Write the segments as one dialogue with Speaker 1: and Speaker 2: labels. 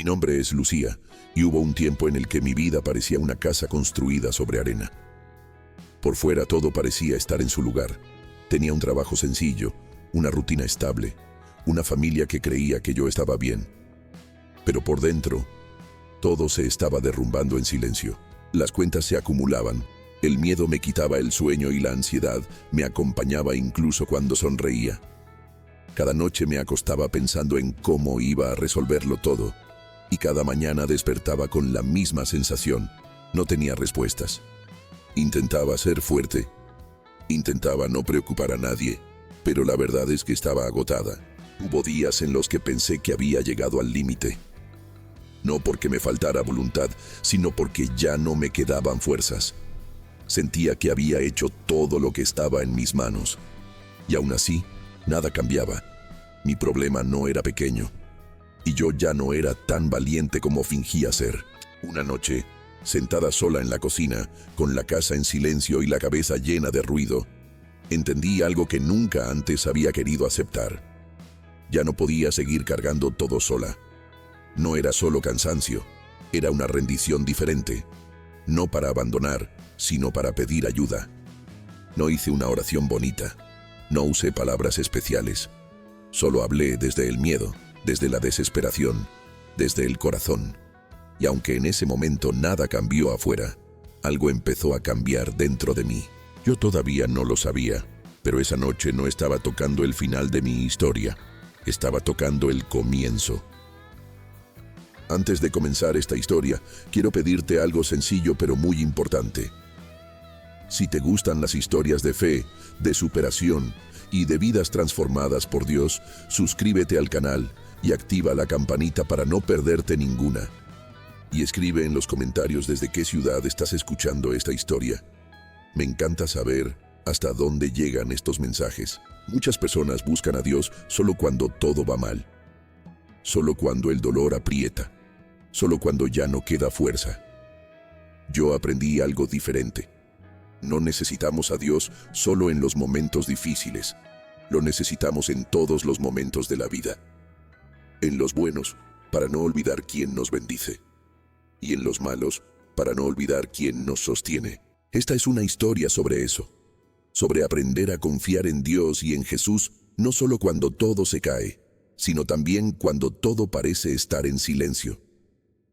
Speaker 1: nombre es Lucía, y hubo un tiempo en el que mi vida parecía una casa construida sobre arena. Por fuera todo parecía estar en su lugar. Tenía un trabajo sencillo, una rutina estable, una familia que creía que yo estaba bien. Pero por dentro, todo se estaba derrumbando en silencio. Las cuentas se acumulaban, el miedo me quitaba el sueño y la ansiedad me acompañaba incluso cuando sonreía. Cada noche me acostaba pensando en cómo iba a resolverlo todo, y cada mañana despertaba con la misma sensación. No tenía respuestas. Intentaba ser fuerte, intentaba no preocupar a nadie, pero la verdad es que estaba agotada. Hubo días en los que pensé que había llegado al límite. No porque me faltara voluntad, sino porque ya no me quedaban fuerzas. Sentía que había hecho todo lo que estaba en mis manos. Y aún así, nada cambiaba. Mi problema no era pequeño. Y yo ya no era tan valiente como fingía ser. Una noche, sentada sola en la cocina, con la casa en silencio y la cabeza llena de ruido, entendí algo que nunca antes había querido aceptar. Ya no podía seguir cargando todo sola. No era solo cansancio, era una rendición diferente. No para abandonar, sino para pedir ayuda. No hice una oración bonita, no usé palabras especiales. Solo hablé desde el miedo, desde la desesperación, desde el corazón. Y aunque en ese momento nada cambió afuera, algo empezó a cambiar dentro de mí. Yo todavía no lo sabía, pero esa noche no estaba tocando el final de mi historia, estaba tocando el comienzo. Antes de comenzar esta historia, quiero pedirte algo sencillo pero muy importante. Si te gustan las historias de fe, de superación y de vidas transformadas por Dios, suscríbete al canal y activa la campanita para no perderte ninguna. Y escribe en los comentarios desde qué ciudad estás escuchando esta historia. Me encanta saber hasta dónde llegan estos mensajes. Muchas personas buscan a Dios solo cuando todo va mal, solo cuando el dolor aprieta, solo cuando ya no queda fuerza. Yo aprendí algo diferente. No necesitamos a Dios solo en los momentos difíciles. Lo necesitamos en todos los momentos de la vida. En los buenos, para no olvidar quién nos bendice. Y en los malos, para no olvidar quién nos sostiene. Esta es una historia sobre eso. Sobre aprender a confiar en Dios y en Jesús, no solo cuando todo se cae, sino también cuando todo parece estar en silencio.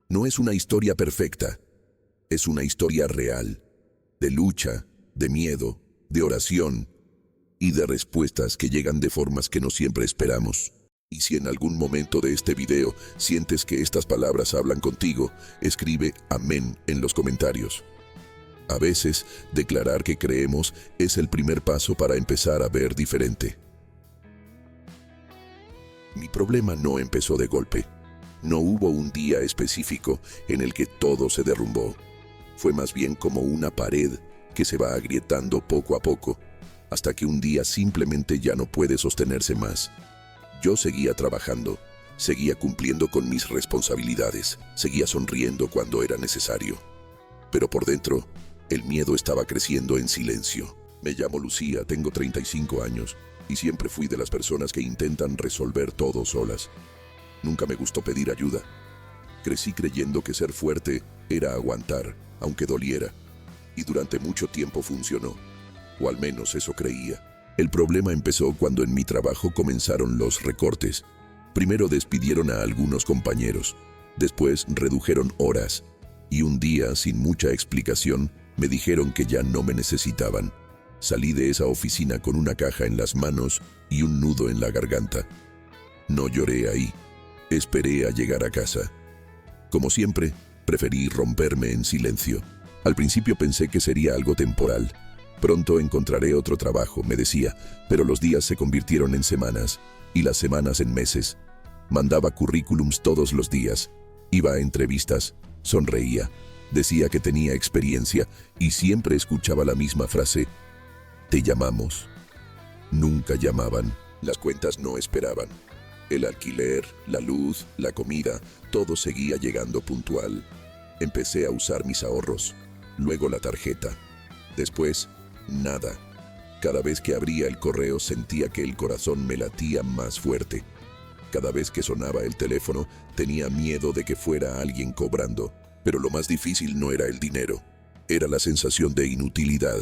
Speaker 1: No es una historia perfecta, es una historia real, de lucha, de miedo, de oración y de respuestas que llegan de formas que no siempre esperamos. Y si en algún momento de este video sientes que estas palabras hablan contigo, escribe amén en los comentarios. A veces, declarar que creemos es el primer paso para empezar a ver diferente. Mi problema no empezó de golpe. No hubo un día específico en el que todo se derrumbó. Fue más bien como una pared que se va agrietando poco a poco, hasta que un día simplemente ya no puede sostenerse más. Yo seguía trabajando, seguía cumpliendo con mis responsabilidades, seguía sonriendo cuando era necesario. Pero por dentro, el miedo estaba creciendo en silencio. Me llamo Lucía, tengo 35 años y siempre fui de las personas que intentan resolver todo solas. Nunca me gustó pedir ayuda. Crecí creyendo que ser fuerte era aguantar, aunque doliera. Y durante mucho tiempo funcionó, o al menos eso creía. El problema empezó cuando en mi trabajo comenzaron los recortes. Primero despidieron a algunos compañeros, después redujeron horas, y un día, sin mucha explicación, me dijeron que ya no me necesitaban. Salí de esa oficina con una caja en las manos y un nudo en la garganta. No lloré ahí, esperé a llegar a casa. Como siempre, preferí romperme en silencio. Al principio pensé que sería algo temporal. Pronto encontraré otro trabajo, me decía, pero los días se convirtieron en semanas, y las semanas en meses. Mandaba currículums todos los días, iba a entrevistas, sonreía, decía que tenía experiencia, y siempre escuchaba la misma frase: te llamamos. Nunca llamaban, las cuentas no esperaban. El alquiler, la luz, la comida, todo seguía llegando puntual. Empecé a usar mis ahorros, luego la tarjeta. Después, nada. Cada vez que abría el correo sentía que el corazón me latía más fuerte. Cada vez que sonaba el teléfono, tenía miedo de que fuera alguien cobrando. Pero lo más difícil no era el dinero, era la sensación de inutilidad.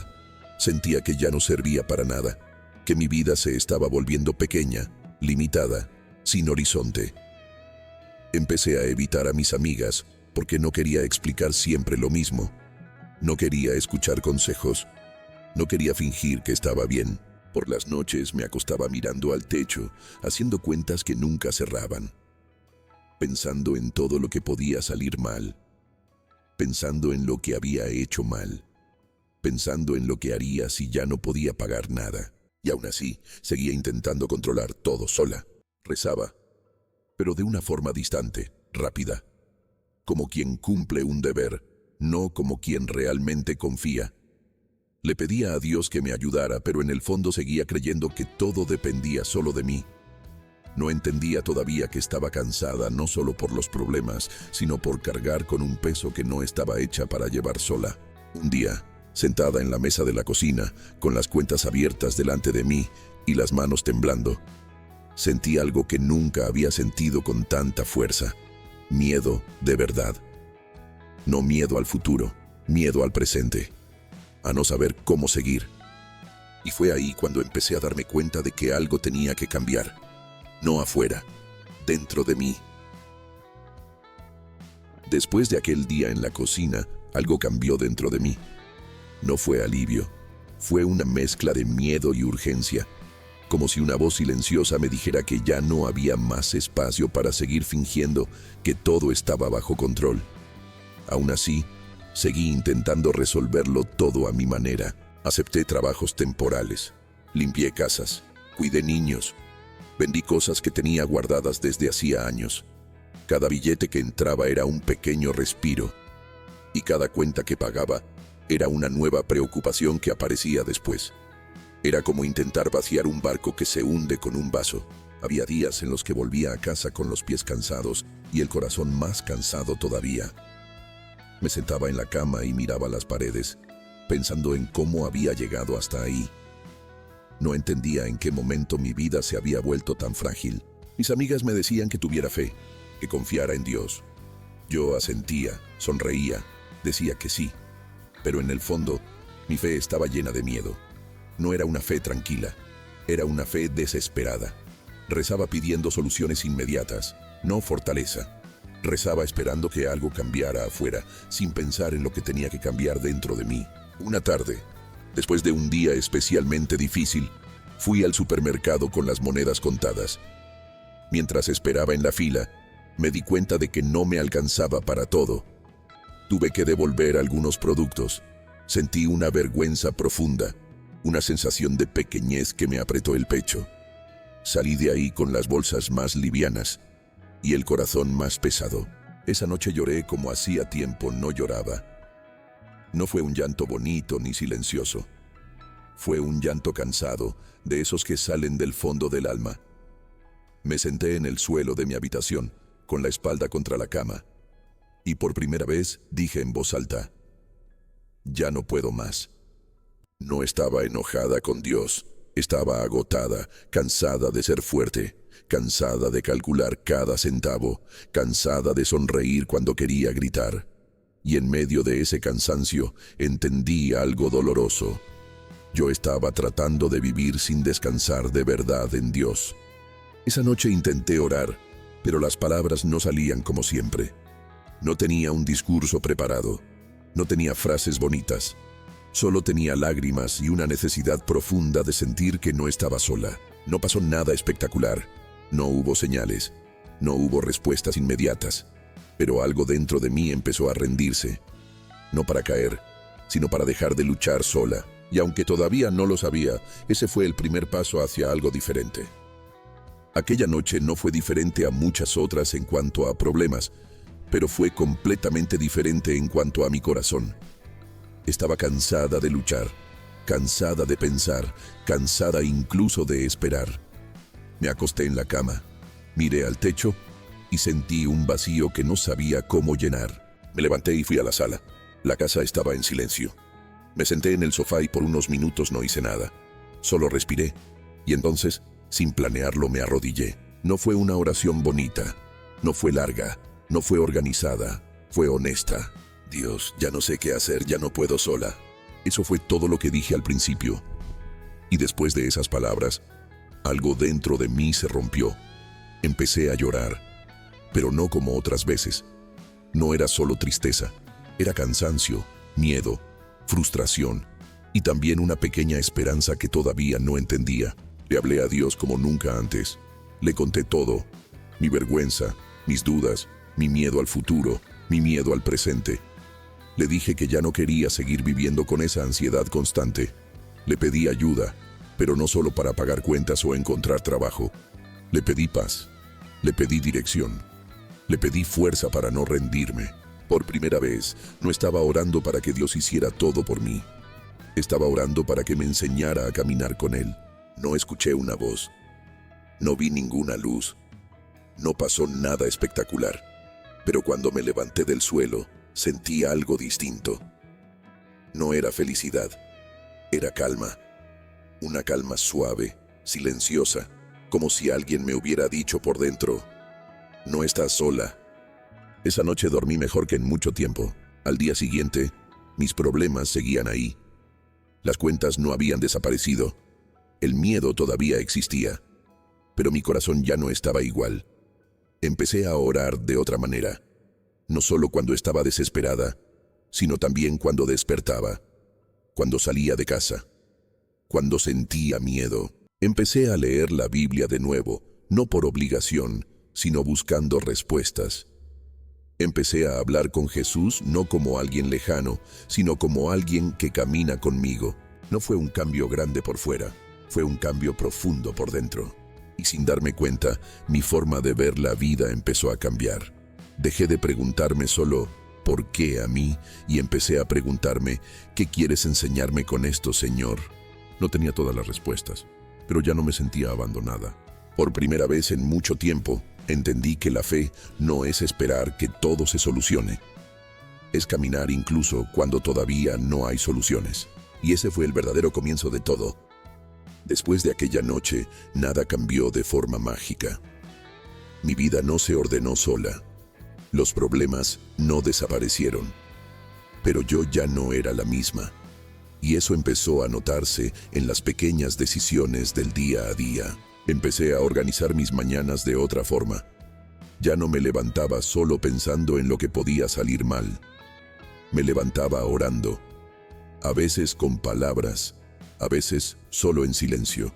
Speaker 1: Sentía que ya no servía para nada, que mi vida se estaba volviendo pequeña, limitada, sin horizonte. Empecé a evitar a mis amigas porque no quería explicar siempre lo mismo. No quería escuchar consejos. No quería fingir que estaba bien. Por las noches me acostaba mirando al techo, haciendo cuentas que nunca cerraban. Pensando en todo lo que podía salir mal. Pensando en lo que había hecho mal. Pensando en lo que haría si ya no podía pagar nada. Y aún así, seguía intentando controlar todo sola. Rezaba, pero de una forma distante, rápida. Como quien cumple un deber, no como quien realmente confía. Le pedía a Dios que me ayudara, pero en el fondo seguía creyendo que todo dependía solo de mí. No entendía todavía que estaba cansada no solo por los problemas, sino por cargar con un peso que no estaba hecha para llevar sola. Un día, sentada en la mesa de la cocina, con las cuentas abiertas delante de mí y las manos temblando, sentí algo que nunca había sentido con tanta fuerza. Miedo de verdad. No miedo al futuro, miedo al presente. A no saber cómo seguir. Y fue ahí cuando empecé a darme cuenta de que algo tenía que cambiar. No afuera, dentro de mí. Después de aquel día en la cocina, algo cambió dentro de mí. No fue alivio, fue una mezcla de miedo y urgencia, como si una voz silenciosa me dijera que ya no había más espacio para seguir fingiendo que todo estaba bajo control. Aún así, seguí intentando resolverlo todo a mi manera. Acepté trabajos temporales, limpié casas, cuidé niños, vendí cosas que tenía guardadas desde hacía años. Cada billete que entraba era un pequeño respiro, y cada cuenta que pagaba era una nueva preocupación que aparecía después. Era como intentar vaciar un barco que se hunde con un vaso. Había días en los que volvía a casa con los pies cansados y el corazón más cansado todavía. Me sentaba en la cama y miraba las paredes, pensando en cómo había llegado hasta ahí. No entendía en qué momento mi vida se había vuelto tan frágil. Mis amigas me decían que tuviera fe, que confiara en Dios. Yo asentía, sonreía, decía que sí. Pero en el fondo, mi fe estaba llena de miedo. No era una fe tranquila, era una fe desesperada. Rezaba pidiendo soluciones inmediatas, no fortaleza. Rezaba esperando que algo cambiara afuera, sin pensar en lo que tenía que cambiar dentro de mí. Una tarde, después de un día especialmente difícil, fui al supermercado con las monedas contadas. Mientras esperaba en la fila, me di cuenta de que no me alcanzaba para todo. Tuve que devolver algunos productos. Sentí una vergüenza profunda, una sensación de pequeñez que me apretó el pecho. Salí de ahí con las bolsas más livianas y el corazón más pesado. Esa noche lloré como hacía tiempo no lloraba. No fue un llanto bonito ni silencioso. Fue un llanto cansado, de esos que salen del fondo del alma. Me senté en el suelo de mi habitación, con la espalda contra la cama, y por primera vez dije en voz alta: ya no puedo más. No estaba enojada con Dios, estaba agotada, cansada de ser fuerte, cansada de calcular cada centavo, cansada de sonreír cuando quería gritar. Y en medio de ese cansancio entendí algo doloroso. Yo estaba tratando de vivir sin descansar de verdad en Dios. Esa noche intenté orar, pero las palabras no salían como siempre. No tenía un discurso preparado, no tenía frases bonitas. Solo tenía lágrimas y una necesidad profunda de sentir que no estaba sola. No pasó nada espectacular. No hubo señales. No hubo respuestas inmediatas. Pero algo dentro de mí empezó a rendirse. No para caer, sino para dejar de luchar sola. Y aunque todavía no lo sabía, ese fue el primer paso hacia algo diferente. Aquella noche no fue diferente a muchas otras en cuanto a problemas, pero fue completamente diferente en cuanto a mi corazón. Estaba cansada de luchar, cansada de pensar, cansada incluso de esperar. Me acosté en la cama, miré al techo y sentí un vacío que no sabía cómo llenar. Me levanté y fui a la sala. La casa estaba en silencio. Me senté en el sofá y por unos minutos no hice nada. Solo respiré y entonces, sin planearlo, me arrodillé. No fue una oración bonita, no fue larga, no fue organizada, fue honesta. Dios, ya no sé qué hacer, ya no puedo sola. Eso fue todo lo que dije al principio. Y después de esas palabras, algo dentro de mí se rompió. Empecé a llorar, pero no como otras veces. No era solo tristeza, era cansancio, miedo, frustración y también una pequeña esperanza que todavía no entendía. Le hablé a Dios como nunca antes. Le conté todo, mi vergüenza, mis dudas, mi miedo al futuro, mi miedo al presente. Le dije que ya no quería seguir viviendo con esa ansiedad constante. Le pedí ayuda, pero no solo para pagar cuentas o encontrar trabajo. Le pedí paz, le pedí dirección, le pedí fuerza para no rendirme. Por primera vez, no estaba orando para que Dios hiciera todo por mí. Estaba orando para que me enseñara a caminar con Él. No escuché una voz, no vi ninguna luz, no pasó nada espectacular. Pero cuando me levanté del suelo, sentí algo distinto. No era felicidad, era calma. Una calma suave, silenciosa, como si alguien me hubiera dicho por dentro, no estás sola. Esa noche dormí mejor que en mucho tiempo. Al día siguiente, mis problemas seguían ahí. Las cuentas no habían desaparecido. El miedo todavía existía, pero mi corazón ya no estaba igual. Empecé a orar de otra manera, no solo cuando estaba desesperada, sino también cuando despertaba, cuando salía de casa, cuando sentía miedo. Empecé a leer la Biblia de nuevo, no por obligación, sino buscando respuestas. Empecé a hablar con Jesús no como alguien lejano, sino como alguien que camina conmigo. No fue un cambio grande por fuera, fue un cambio profundo por dentro. Y sin darme cuenta, mi forma de ver la vida empezó a cambiar. Dejé de preguntarme solo ¿por qué a mí? Y empecé a preguntarme ¿qué quieres enseñarme con esto, Señor? No tenía todas las respuestas, pero ya no me sentía abandonada. Por primera vez en mucho tiempo, entendí que la fe no es esperar que todo se solucione. Es caminar incluso cuando todavía no hay soluciones. Y ese fue el verdadero comienzo de todo. Después de aquella noche, nada cambió de forma mágica. Mi vida no se ordenó sola. Los problemas no desaparecieron. Pero yo ya no era la misma. Y eso empezó a notarse en las pequeñas decisiones del día a día. Empecé a organizar mis mañanas de otra forma. Ya no me levantaba solo pensando en lo que podía salir mal. Me levantaba orando, a veces con palabras, a veces solo en silencio.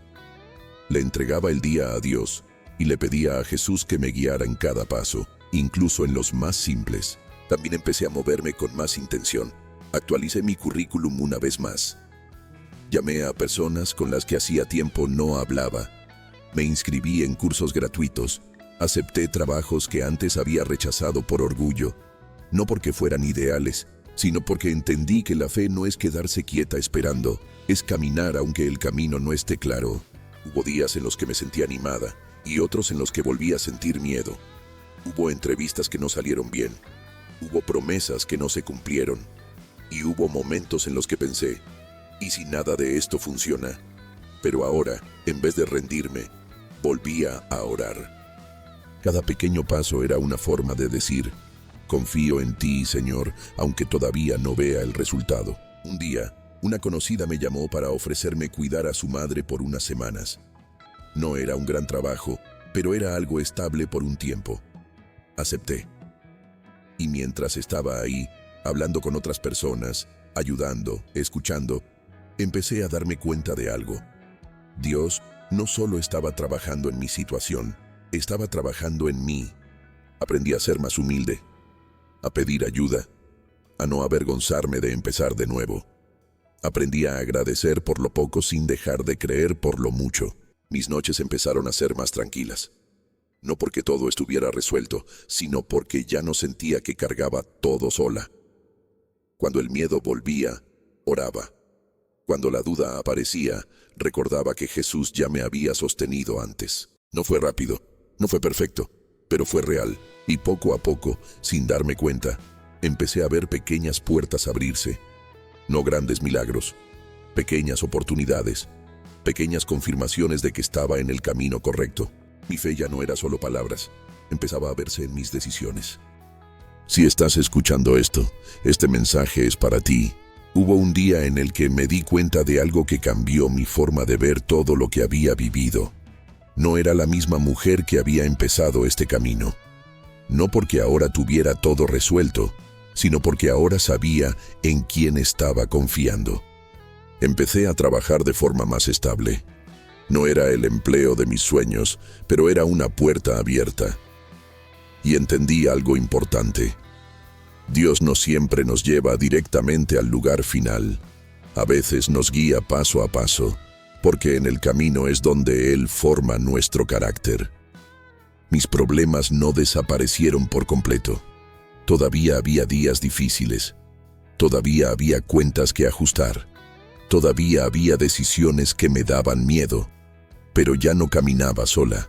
Speaker 1: Le entregaba el día a Dios y le pedía a Jesús que me guiara en cada paso, incluso en los más simples. También empecé a moverme con más intención. Actualicé mi currículum una vez más. Llamé a personas con las que hacía tiempo no hablaba. Me inscribí en cursos gratuitos. Acepté trabajos que antes había rechazado por orgullo, no porque fueran ideales, sino porque entendí que la fe no es quedarse quieta esperando, es caminar aunque el camino no esté claro. Hubo días en los que me sentí animada y otros en los que volví a sentir miedo. Hubo entrevistas que no salieron bien, hubo promesas que no se cumplieron y hubo momentos en los que pensé, ¿y si nada de esto funciona? Pero ahora, en vez de rendirme, volvía a orar. Cada pequeño paso era una forma de decir, confío en ti, Señor, aunque todavía no vea el resultado. Un día, una conocida me llamó para ofrecerme cuidar a su madre por unas semanas. No era un gran trabajo, pero era algo estable por un tiempo. Acepté. Y mientras estaba ahí, hablando con otras personas, ayudando, escuchando, empecé a darme cuenta de algo. Dios no solo estaba trabajando en mi situación, estaba trabajando en mí. Aprendí a ser más humilde, a pedir ayuda, a no avergonzarme de empezar de nuevo. Aprendí a agradecer por lo poco sin dejar de creer por lo mucho. Mis noches empezaron a ser más tranquilas. No porque todo estuviera resuelto, sino porque ya no sentía que cargaba todo sola. Cuando el miedo volvía, oraba. Cuando la duda aparecía, recordaba que Jesús ya me había sostenido antes. No fue rápido, no fue perfecto, pero fue real. Y poco a poco, sin darme cuenta, empecé a ver pequeñas puertas abrirse. No grandes milagros, pequeñas oportunidades, pequeñas confirmaciones de que estaba en el camino correcto. Mi fe ya no era solo palabras, empezaba a verse en mis decisiones. Si estás escuchando esto, este mensaje es para ti. Hubo un día en el que me di cuenta de algo que cambió mi forma de ver todo lo que había vivido. No era la misma mujer que había empezado este camino. No porque ahora tuviera todo resuelto, sino porque ahora sabía en quién estaba confiando. Empecé a trabajar de forma más estable. No era el empleo de mis sueños, pero era una puerta abierta. Y entendí algo importante. Dios no siempre nos lleva directamente al lugar final. A veces nos guía paso a paso, porque en el camino es donde Él forma nuestro carácter. Mis problemas no desaparecieron por completo. Todavía había días difíciles. Todavía había cuentas que ajustar. Todavía había decisiones que me daban miedo. Pero ya no caminaba sola.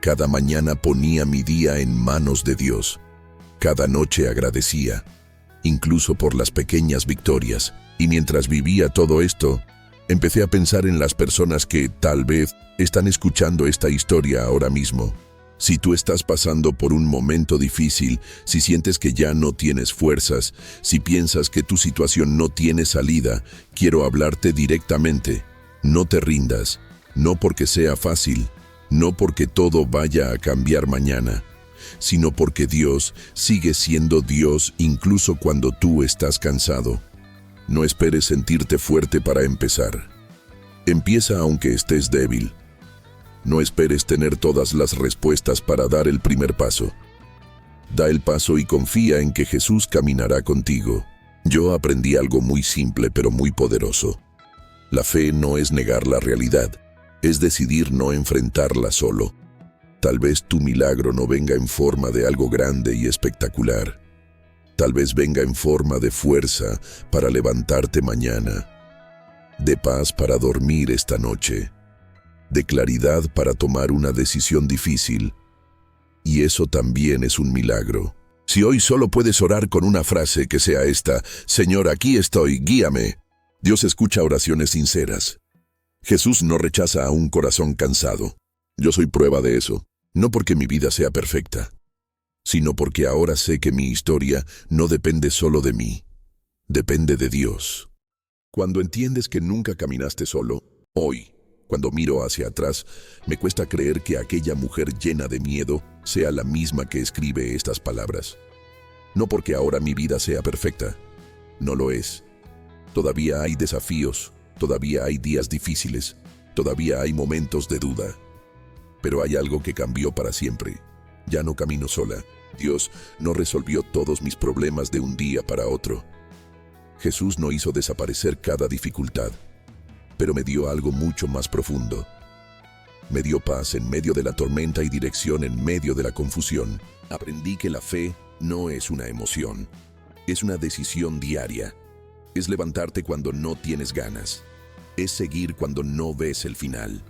Speaker 1: Cada mañana ponía mi día en manos de Dios. Cada noche agradecía, incluso por las pequeñas victorias. Y mientras vivía todo esto, empecé a pensar en las personas que, tal vez, están escuchando esta historia ahora mismo. Si tú estás pasando por un momento difícil, si sientes que ya no tienes fuerzas, si piensas que tu situación no tiene salida, quiero hablarte directamente. No te rindas, no porque sea fácil, no porque todo vaya a cambiar mañana, sino porque Dios sigue siendo Dios incluso cuando tú estás cansado. No esperes sentirte fuerte para empezar. Empieza aunque estés débil. No esperes tener todas las respuestas para dar el primer paso. Da el paso y confía en que Jesús caminará contigo. Yo aprendí algo muy simple pero muy poderoso. La fe no es negar la realidad, es decidir no enfrentarla solo. Tal vez tu milagro no venga en forma de algo grande y espectacular. Tal vez venga en forma de fuerza para levantarte mañana, de paz para dormir esta noche, de claridad para tomar una decisión difícil. Y eso también es un milagro. Si hoy solo puedes orar con una frase que sea esta: Señor, aquí estoy, guíame. Dios escucha oraciones sinceras. Jesús no rechaza a un corazón cansado. Yo soy prueba de eso, no porque mi vida sea perfecta, sino porque ahora sé que mi historia no depende solo de mí, depende de Dios. Cuando entiendes que nunca caminaste solo, hoy, cuando miro hacia atrás, me cuesta creer que aquella mujer llena de miedo sea la misma que escribe estas palabras. No porque ahora mi vida sea perfecta, no lo es. Todavía hay desafíos, todavía hay días difíciles, todavía hay momentos de duda. Pero hay algo que cambió para siempre. Ya no camino sola. Dios no resolvió todos mis problemas de un día para otro. Jesús no hizo desaparecer cada dificultad, pero me dio algo mucho más profundo. Me dio paz en medio de la tormenta y dirección en medio de la confusión. Aprendí que la fe no es una emoción, es una decisión diaria. Es levantarte cuando no tienes ganas. Es seguir cuando no ves el final.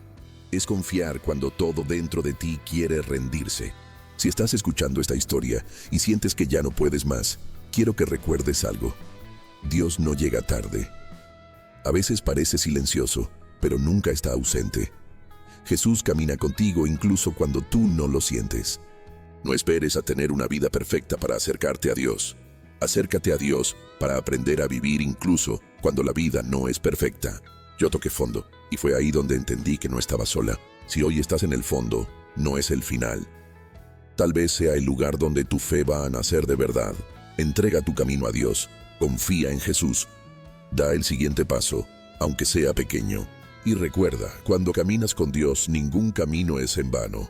Speaker 1: Es confiar cuando todo dentro de ti quiere rendirse. Si estás escuchando esta historia y sientes que ya no puedes más, quiero que recuerdes algo. Dios no llega tarde. A veces parece silencioso, pero nunca está ausente. Jesús camina contigo incluso cuando tú no lo sientes. No esperes a tener una vida perfecta para acercarte a Dios. Acércate a Dios para aprender a vivir incluso cuando la vida no es perfecta. Yo toqué fondo, y fue ahí donde entendí que no estaba sola. Si hoy estás en el fondo, no es el final. Tal vez sea el lugar donde tu fe va a nacer de verdad. Entrega tu camino a Dios, confía en Jesús. Da el siguiente paso, aunque sea pequeño. Y recuerda, cuando caminas con Dios, ningún camino es en vano.